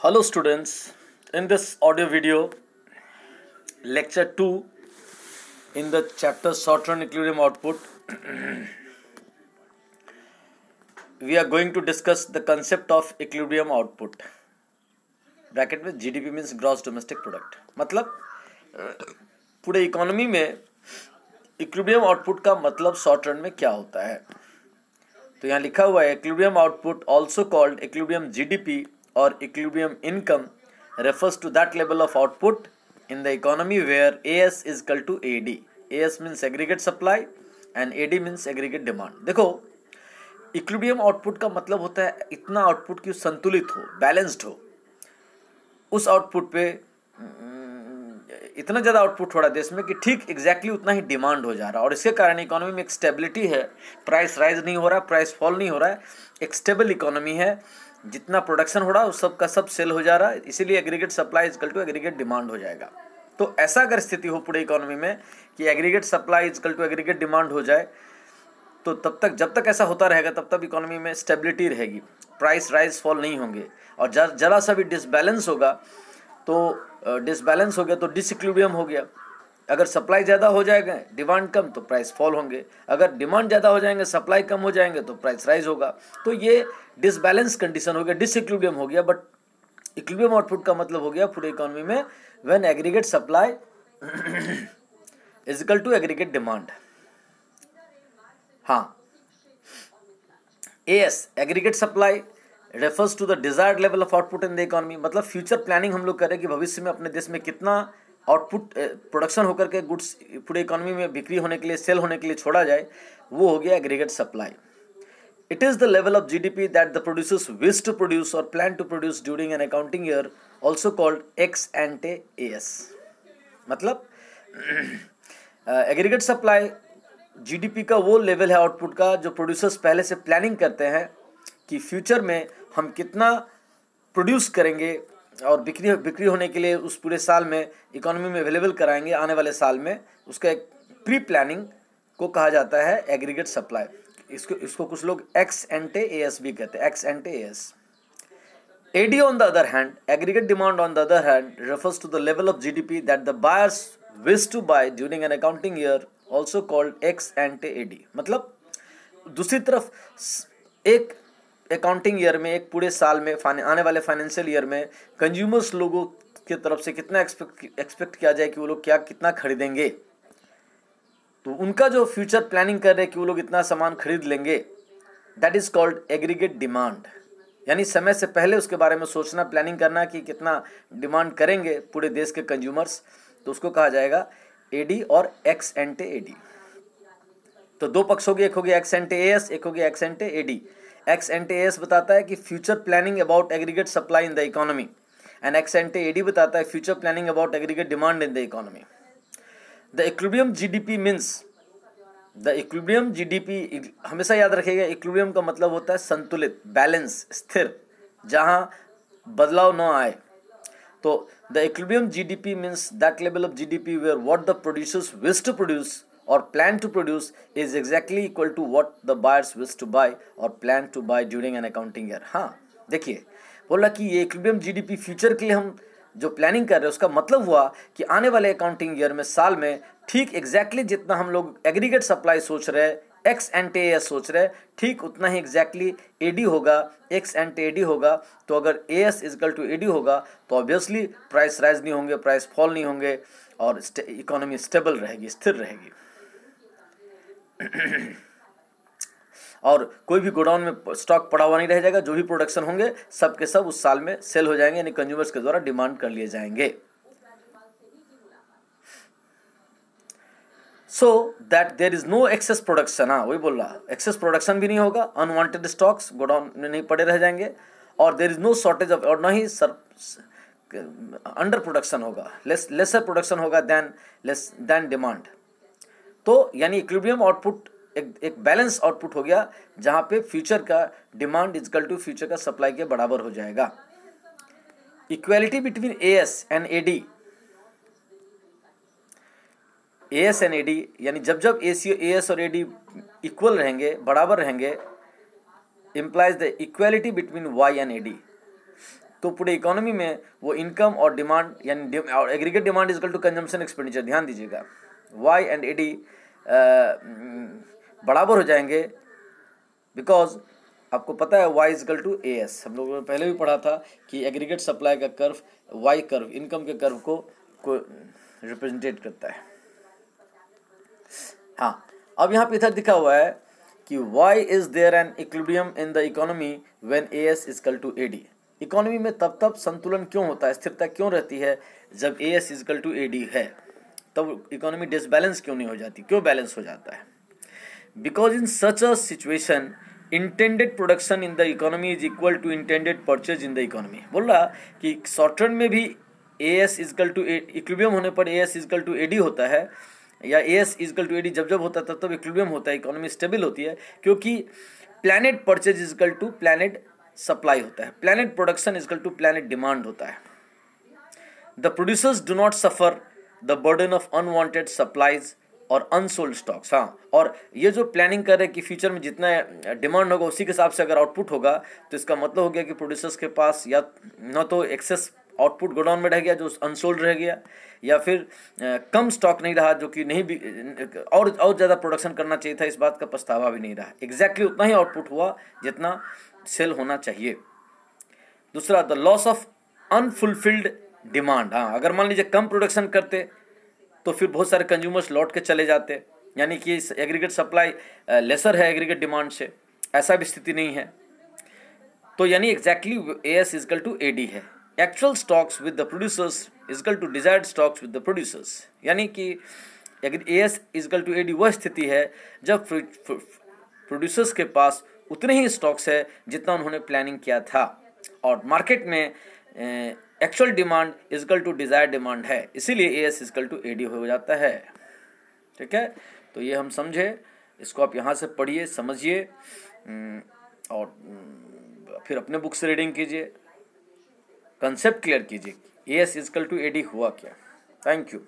Hello students, in this audio video, lecture 2 in the chapter short-run equilibrium output, we are going to discuss the concept of equilibrium output. Bracket में GDP means gross domestic product. मतलब पूरे economy में equilibrium output का मतलब short run में क्या होता है. तो यहाँ लिखा हुआ है equilibrium output also called equilibrium GDP or equilibrium income refers to that level of output in the economy where AS is equal to AD. AS means aggregate supply and AD means aggregate demand. देखो equilibrium output का मतलब होता है इतना output कि संतुलित हो, balanced हो. उस आउटपुट पे इतना ज़्यादा आउटपुट हो रहा है देश में कि ठीक एग्जैक्टली उतना ही डिमांड हो जा रहा है और इसके कारण इकोनॉमी में एक स्टेबिलिटी है. प्राइस राइज नहीं हो रहा, प्राइस फॉल नहीं हो रहा है, एक स्टेबल इकोनॉमी है. जितना प्रोडक्शन हो रहा है उस सब का सब सेल हो जा रहा है, इसीलिए aggregate supply is equal to aggregate demand हो जाएगा. तो ऐसा अगर स्थिति हो पूरे इकोनॉमी में कि aggregate supply is equal to aggregate demand हो जाए तो तब तक जब तक ऐसा होता रहेगा तब तक इकोनॉमी में स्टेबिलिटी रहेगी, प्राइस राइज फॉल नहीं होंगे. और जरा सा भी डिसबैलेंस होगा तो डिसइक्विलिब्रियम हो गया. अगर सप्लाई ज़्यादा हो जाएगा, डिमांड कम, तो प्राइस फॉल होंगे. अगर डिमांड ज़्यादा हो जाएंगे, सप्लाई कम हो जाएंगे तो प्राइस राइज होगा. तो ये डिसबैलेंस कंडीशन हो गया, डिसइक्विलिब्रियम हो गया. बट इक्विलिब्रियम आउटपुट का मतलब हो गया पूरे इकोनॉमी में when aggregate supply is equal to aggregate demand. हाँ, AS aggregate supply refers to the desired level of output in the economy. मतलब फ्यूचर प्लानिंग हम लोग करें कि भविष्य में अपने देश में कितना आउटपुट प्रोडक्शन होकर के गुड्स पूरे इकोनॉमी में बिक्री होने के लिए, सेल होने के लिए छोड़ा जाए, वो हो गया aggregate supply. It is the level of GDP that the producers wish to produce और plan to produce during an accounting year, also called ex ante AS. मतलब एग्रीगेट सप्लाई GDP का वो लेवल है आउटपुट का जो producers पहले से planning करते हैं कि फ्यूचर में हम कितना प्रोड्यूस करेंगे और बिक्री होने के लिए उस पूरे साल में इकोनॉमी में अवेलेबल कराएंगे आने वाले साल में. उसका एक प्री प्लानिंग को कहा जाता है एग्रीगेट सप्लाई. इसको कुछ लोग एक्स एंटे AS भी कहते हैं, x ante AS. AD on the other hand, aggregate demand on the other hand, refers to the level of GDP that the buyers wish to buy during an accounting year, also called ex ante AD. मतलब दूसरी तरफ एक accounting year में, एक पूरे साल में, आने वाले फाइनेंशियल ईयर में कंज्यूमर्स लोगों की तरफ से कितना एक्सपेक्ट किया जाए कि वो लोग कितना खरीदेंगे. तो उनका जो फ्यूचर प्लानिंग कर रहे हैं कि वो लोग इतना सामान खरीद लेंगे, that is called aggregate demand. यानी समय से पहले उसके बारे में सोचना, प्लानिंग करना कि कितना डिमांड करेंगे पूरे देश के कंज्यूमर्स, तो उसको कहा जाएगा AD और एक्स एंटे AD. तो दो पक्ष हो गए, एक हो गया एक्स एंटे AS, एक हो गया x ante AD. X ante AS बताता है कि future planning about aggregate supply in the economy and x ante AD बताता है future planning about aggregate demand in the economy. The equilibrium GDP means the equilibrium GDP, हमेशा याद रखिएगा equilibrium का मतलब होता है संतुलित, बैलेंस, स्थिर, जहां बदलाव न आए. तो the equilibrium GDP means that level of GDP where what the producers wish to produce or plan to produce is exactly equal to what the buyers wish to buy or plan to buy during an accounting year. हाँ, देखिए बोला कि ये equilibrium GDP future के लिए हम जो planning कर रहे हैं उसका मतलब हुआ कि आने वाले अकाउंटिंग ईयर में, साल में, ठीक एग्जैक्टली जितना हम लोग एग्रीगेट सप्लाई सोच रहे हैं, एक्स एंटे AS सोच रहे हैं, ठीक उतना ही एग्जैक्टली AD होगा, एक्स एंटे AD होगा. तो अगर AS is equal to AD होगा तो ऑब्वियसली प्राइस राइज नहीं होंगे, प्राइस फॉल नहीं होंगे और इकोनॉमी स्टेबल रहेगी, स्थिर रहेगी. और कोई भी गोडाउन में स्टॉक पड़ा हुआ नहीं रह जाएगा. जो भी प्रोडक्शन होंगे सब के सब उस साल में सेल हो जाएंगे, यानी कंज्यूमर्स के द्वारा डिमांड कर लिए जाएंगे. So that there is no excess production. हाँ, वही बोल रहा, एक्सेस प्रोडक्शन भी नहीं होगा, अनवांटेड स्टॉक्स गोडाउन में नहीं पड़े रह जाएंगे, और there is no shortage of, और ना ही अंडर प्रोडक्शन होगा, लेसर प्रोडक्शन होगा देन डिमांड. तो यानी इक्विलिब्रियम आउटपुट एक बैलेंस आउटपुट हो गया जहां पे फ्यूचर का demand is equal to future का सप्लाई के बराबर हो जाएगा. Equality between AS and AD. AS and AD यानी जब AS और AD इक्वल रहेंगे, बराबर रहेंगे, implies the equality between Y and AD. तो पूरे इकोनॉमी में वो इनकम और डिमांड यानी aggregate demand is equal to consumption expenditure, ध्यान दीजिएगा, वाई एंड ए डी बराबर हो जाएंगे, बिकॉज आपको पता है y is equal to A S, हम लोगों ने पहले भी पढ़ा था कि एग्रीगेट सप्लाई का कर्व y कर्व इनकम के कर्व को रिप्रेजेंटेट करता है। हाँ, अब यहाँ पे इधर दिखा हुआ है कि y is there an equilibrium in the economy when A S is equal to A D. Economy में तब संतुलन क्यों होता है, स्थिरता क्यों रहती है जब A S is equal to A D है, तब इकोनॉमी डिसबैलेंस क्यों नहीं हो जाती, क्यों बैलेंस हो जाता है? Because in such a situation intended production in the economy is equal to intended purchase in the economy. बोल रहा कि शॉर्ट टर्म में भी A S is equal to equilibrium होने पर A S is equal to A D होता है, या A S is equal to A D जब होता है तब इक्विलिब्रियम होता है, इकोनॉमी स्टेबल होती है, क्योंकि planned purchase is equal to planned supply होता है, planned production is equal to planned demand होता है। The producers do not suffer the burden of unwanted supplies और अनसोल्ड स्टॉक्स। हाँ, और ये जो प्लानिंग कर रहे हैं कि फ्यूचर में जितना डिमांड होगा उसी के हिसाब से अगर आउटपुट होगा, तो इसका मतलब हो गया कि प्रोड्यूसर्स के पास या न तो एक्सेस आउटपुट गोडाउन में रह गया जो अनसोल्ड रह गया, या फिर कम स्टॉक नहीं रहा जो कि नहीं भी और ज़्यादा प्रोडक्शन करना चाहिए था, इस बात का पछतावा भी नहीं रहा, एग्जैक्टली उतना ही आउटपुट हुआ जितना सेल होना चाहिए। दूसरा, the loss of unfulfilled demand. हाँ, अगर मान लीजिए कम प्रोडक्शन करते तो फिर बहुत सारे कंज्यूमर्स लौट के चले जाते, यानी कि एग्रीगेट सप्लाई लेसर है एग्रीगेट डिमांड से, ऐसा भी स्थिति नहीं है। तो यानी exactly A S is equal to A D है, actual stocks with the producers equal to desired stocks with the producers, यानी कि A S is equal to A D वह स्थिति है जब प्रोड्यूसर्स के पास उतने ही स्टॉक्स है जितना उन्होंने प्लानिंग किया था, और मार्केट में actual demand is equal to desired demand है, इसीलिए A S is equal to A D हो जाता है। ठीक है, तो ये हम समझे, इसको आप यहाँ से पढ़िए, समझिए, और फिर अपने बुक से रीडिंग कीजिए, कंसेप्ट क्लियर कीजिए A S is equal to A D हुआ क्या। Thank you.